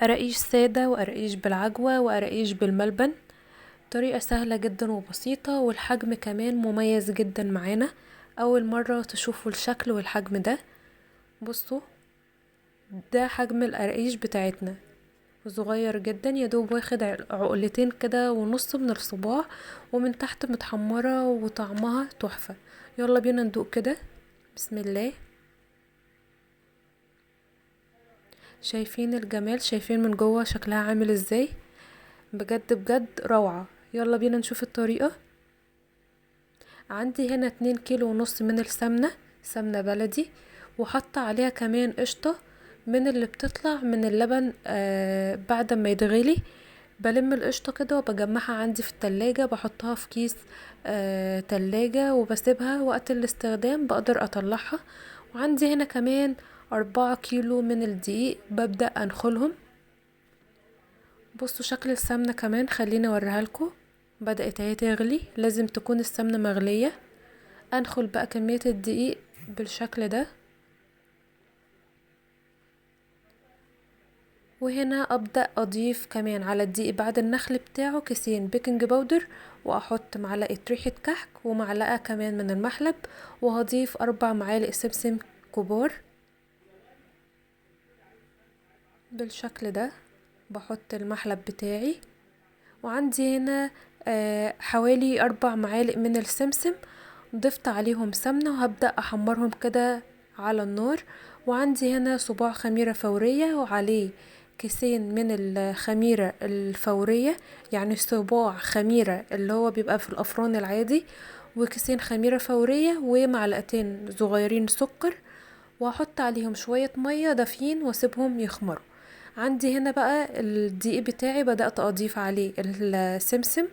قراقيش سادة وقراقيش بالعجوة وقراقيش بالملبن. طريقة سهلة جدا وبسيطة، والحجم كمان مميز جدا معانا. اول مرة تشوفوا الشكل والحجم ده. بصوا، ده حجم القراقيش بتاعتنا، صغير جدا، يدوب واخد عقلتين كده ونص من الصباع، ومن تحت متحمرة وطعمها تحفة. يلا بينا ندوق كده. بسم الله. شايفين الجمال؟ شايفين من جوه شكلها عامل ازاي؟ بجد بجد روعة. يلا بينا نشوف الطريقة. عندي هنا 2 كيلو ونص من السمنة، سمنة بلدي، وحط عليها كمان قشطة من اللي بتطلع من اللبن بعد ما يتغلي. بلم القشطة كده وبجمعها عندي في التلاجة، بحطها في كيس تلاجة وبسيبها وقت الاستخدام بقدر اطلعها. وعندي هنا كمان 4 كيلو من الدقيق، ببدأ انخلهم. بصوا شكل السمنة كمان، خليني اوريها لكم. بدأت اهي تغلي، لازم تكون السمنة مغلية. انخل بقى كمية الدقيق بالشكل ده، وهنا ابدأ اضيف كمان على الدقيق بعد النخل بتاعه كيسين بيكنج باودر، واحط معلقة ريحة كحك ومعلقة كمان من المحلب، وهضيف 4 معالق سمسم كبار بالشكل ده. بحط المحلب بتاعي، وعندي هنا حوالي 4 معالق من السمسم. ضفت عليهم سمنة وهبدأ احمرهم كده على النار. وعندي هنا صباع خميرة فورية وعليه كيسين من الخميرة الفورية، يعني صباع خميرة اللي هو بيبقى في الأفران العادي، وكيسين خميرة فورية ومعلقتين صغيرين سكر. وهحط عليهم شوية مية دافيين واسيبهم يخمروا. عندي هنا بقى الدقيق بتاعي، بدأت اضيف عليه السمسم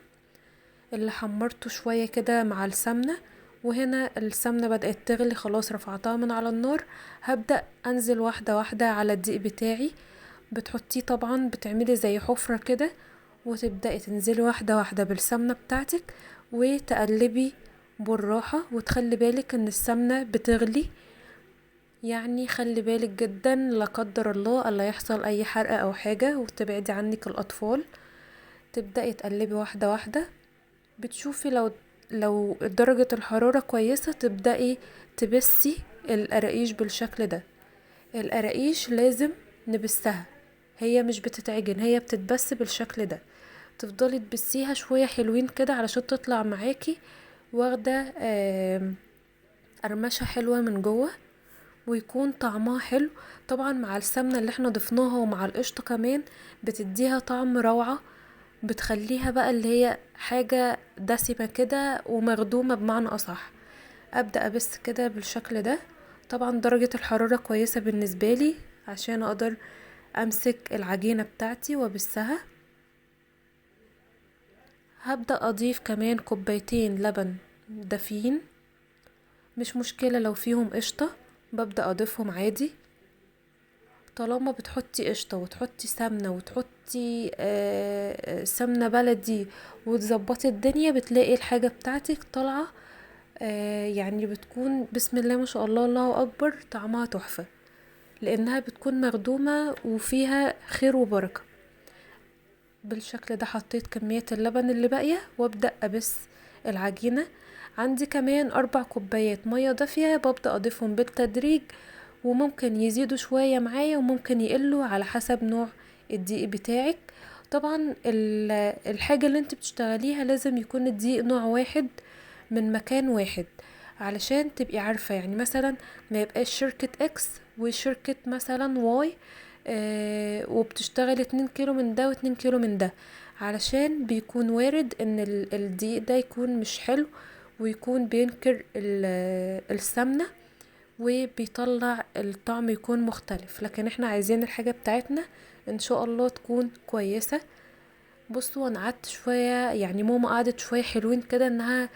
اللي حمرته شوية كده مع السمنة. وهنا السمنة بدأت تغلي خلاص، رفعتها من على النار. هبدأ انزل واحدة واحدة على الدقيق بتاعي. بتحطيه طبعا، بتعملي زي حفرة كده، وتبدأي تنزلي واحدة واحدة بالسمنة بتاعتك، وتقلبي بالراحة، وتخلي بالك ان السمنة بتغلي. يعني خلي بالك جدا، لا قدر الله الا يحصل اي حرقة او حاجة، وتبعدي عنك الاطفال. تبدأي تقلبي واحدة واحدة. بتشوفي لو درجة الحرارة كويسة، تبدأي تبسي القراقيش بالشكل ده. القراقيش لازم نبسها، هي مش بتتعجن، هي بتتبس بالشكل ده. تفضلي تبسيها شوية حلوين كده علشان تطلع معاكي واخدة قرمشة حلوة من جوه، ويكون طعمها حلو. طبعا مع السمنة اللي احنا ضفناها ومع القشطة كمان، بتديها طعم روعة. بتخليها بقى اللي هي حاجة دسمة كده ومخدومة بمعنى أصح. أبدأ أبس كده بالشكل ده. طبعا درجة الحرارة كويسة بالنسبة لي عشان أقدر أمسك العجينة بتاعتي وأبسها. هبدأ أضيف كمان كوبايتين لبن دافيين، مش مشكلة لو فيهم قشطة، ببدأ أضيفهم عادي. طالما بتحطي قشطة وتحطي سمنة وتحطي سمنة بلدي وتظبطي الدنيا، بتلاقي الحاجة بتاعتك طالعة يعني بتكون بسم الله ما شاء الله، الله أكبر، طعمها تحفة، لأنها بتكون مخدومة وفيها خير وبركة. بالشكل ده حطيت كمية اللبن اللي باقية، وابدأ أبس العجينة. عندي كمان 4 كوبايات مية دافية، ببدأ أضيفهم بالتدريج، وممكن يزيدوا شوية معايا وممكن يقلوا على حسب نوع الدقيق بتاعك. طبعا الحاجة اللي انت بتشتغليها لازم يكون الدقيق نوع واحد من مكان واحد، علشان تبقي عارفة. يعني مثلا ما يبقاش شركة اكس وشركة مثلا واي وبتشتغل 2 كيلو من ده و2 كيلو من ده، علشان بيكون وارد ان الدقيق ده يكون مش حلو، ويكون بينكر السمنة، وبيطلع الطعم يكون مختلف. لكن احنا عايزين الحاجة بتاعتنا ان شاء الله تكون كويسة. بصوا، انا قعدت شوية، يعني ماما قعدت شوية حلوين كده انها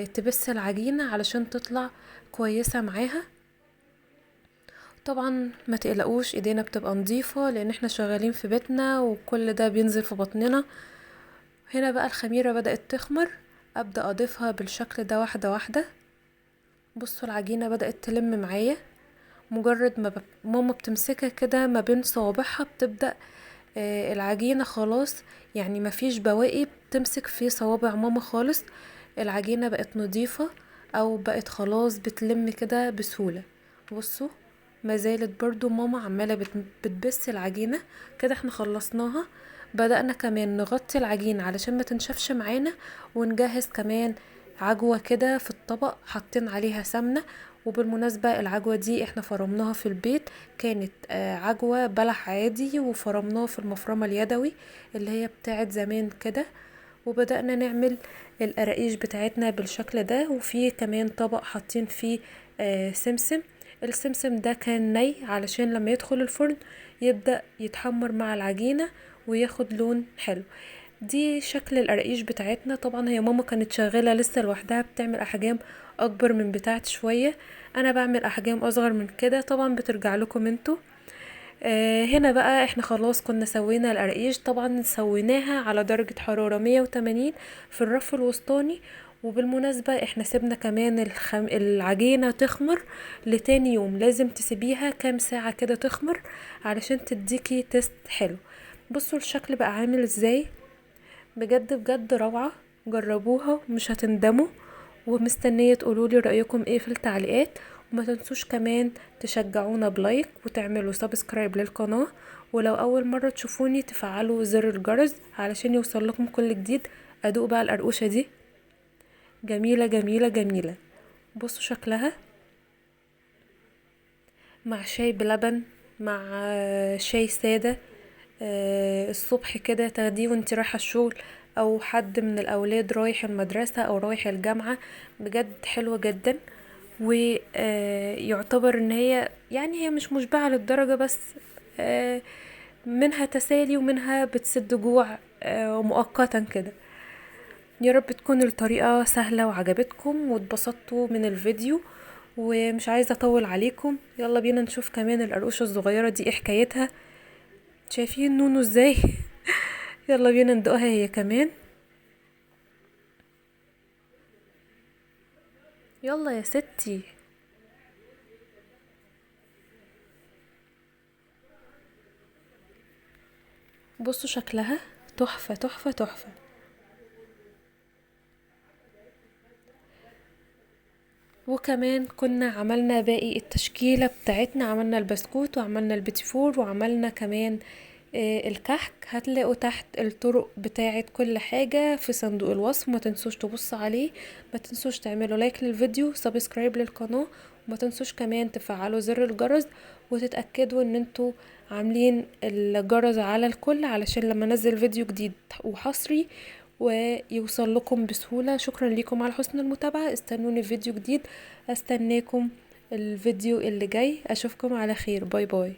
تبس العجينة علشان تطلع كويسة معاها. طبعا ما تقلقوش، ايدينا بتبقى نظيفة لان احنا شغالين في بيتنا وكل ده بينزل في بطننا. هنا بقى الخميرة بدأت تخمر، ابدأ اضيفها بالشكل ده واحدة واحدة. بصوا العجينة بدأت تلم معايا، مجرد ما ماما بتمسكها كده ما بين صوابعها، بتبدأ العجينة خلاص، يعني مفيش بواقي بتمسك في صوابع ماما خالص. العجينة بقت نضيفة او بقت خلاص بتلم كده بسهولة. بصوا، ما زالت برضو ماما عمالة بتبس العجينة كده. احنا خلصناها. بدأنا كمان نغطي العجينة علشان ما تنشفش معانا، ونجهز كمان عجوة كده في الطبق حاطين عليها سمنة. وبالمناسبة العجوة دي احنا فرمناها في البيت، كانت عجوة بلح عادي، وفرمناها في المفرمة اليدوي اللي هي بتاعت زمان كده. وبدأنا نعمل القراقيش بتاعتنا بالشكل ده. وفي كمان طبق حاطين فيه سمسم. السمسم ده كان ني علشان لما يدخل الفرن يبدأ يتحمر مع العجينة وياخد لون حلو. دي شكل القراقيش بتاعتنا. طبعا هي ماما كانت شغالة لسه لوحدها بتعمل احجام اكبر من بتاعتي شوية، انا بعمل احجام اصغر من كده، طبعا بترجع لكم انتوا. هنا بقى احنا خلاص كنا سوينا القراقيش. طبعا سويناها على درجة حرارة 180 في الرف الوسطاني. وبالمناسبة احنا سيبنا كمان العجينة تخمر لتاني يوم. لازم تسيبيها كام ساعة كده تخمر علشان تديكي تيست حلو. بصوا الشكل بقى عامل ازاي، بجد بجد روعة. جربوها مش هتندموا. ومستنية تقولولي رأيكم ايه في التعليقات. وما تنسوش كمان تشجعونا بلايك وتعملوا سبسكرايب للقناة. ولو اول مرة تشوفوني تفعلوا زر الجرس علشان يوصل لكم كل جديد. ادوق بقى القرقوشة دي، جميلة جميلة جميلة. بصوا شكلها مع شاي بلبن، مع شاي سادة. الصبح كده تاخديه وانتي رايحة الشغل، او حد من الاولاد رايح المدرسة او رايح الجامعة. بجد حلوة جدا. ويعتبر ان هي يعني هي مش مشبعة للدرجة، بس آه، منها تسالي ومنها بتسد جوع مؤقتا كده. يا رب تكون الطريقة سهلة وعجبتكم واتبسطتوا من الفيديو. ومش عايزة اطول عليكم، يلا بينا نشوف كمان القرقوشة الصغيرة دي ايه حكايتها. شايفين نونو ازاي؟ يلا بينا ندوقها هي كمان. يلا يا ستي. بصوا شكلها تحفة تحفة تحفة. وكمان كنا عملنا باقي التشكيلة بتاعتنا، عملنا البسكوت وعملنا البيتيفور وعملنا كمان الكحك. هتلاقوا تحت الطرق بتاعت كل حاجة في صندوق الوصف، ما تنسوش تبصوا عليه. ما تنسوش تعملوا لايك للفيديو، سبسكرايب للقناة. وما تنسوش كمان تفعلوا زر الجرس وتتأكدوا ان انتوا عاملين الجرس على الكل علشان لما انزل فيديو جديد وحصري ويوصل لكم بسهولة. شكرا لكم على حسن المتابعة. استنوني في فيديو جديد. استناكم الفيديو اللي جاي. اشوفكم على خير. باي باي.